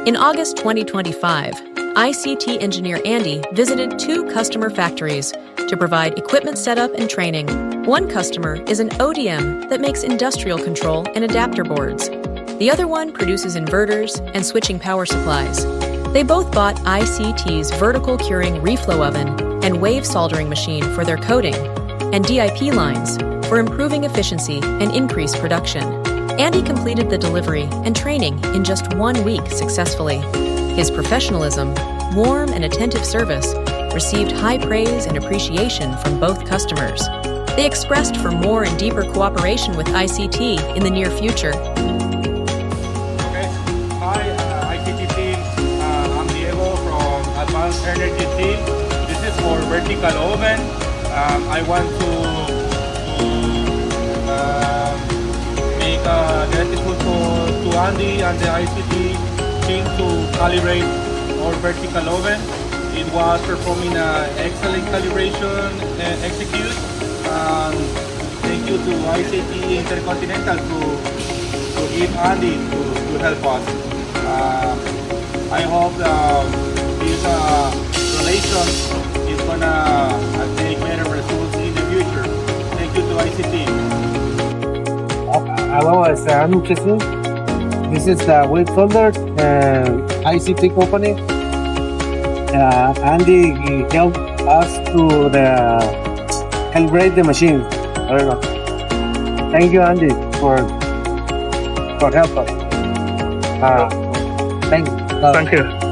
In August 2025, I.C.T engineer Andy visited 2 customer factories to provide equipment setup and training. One customer is an ODM that makes industrial control and adapter boards. The other one produces inverters and switching power supplies. They both bought I.C.T's vertical curing reflow oven and wave soldering machine for their coating, and DIP lines for improving efficiency and increased production. Andy completed the delivery and training in just 1 week successfully. His professionalism, warm and attentive service received high praise and appreciation from both customers. They expressed for more and deeper cooperation with I.C.T in the near future. Okay. Hi, I.C.T team. I'm Diego from Advanced Energy team. This is for vertical oven. I want to make gratitude to Andy and the I.C.T team to calibrate our vertical oven. It was performing an excellent calibration execute. Thank you to I.C.T Intercontinental to give Andy to help us. I hope this relation is gonna take better results in the future. Thank you to I.C.T. Hello, I'm Jesús. This is the wave folder I.C.T company. Andy helped us to calibrate the machine. I don't know. Thank you, Andy, for help us. Thank you. Thank you.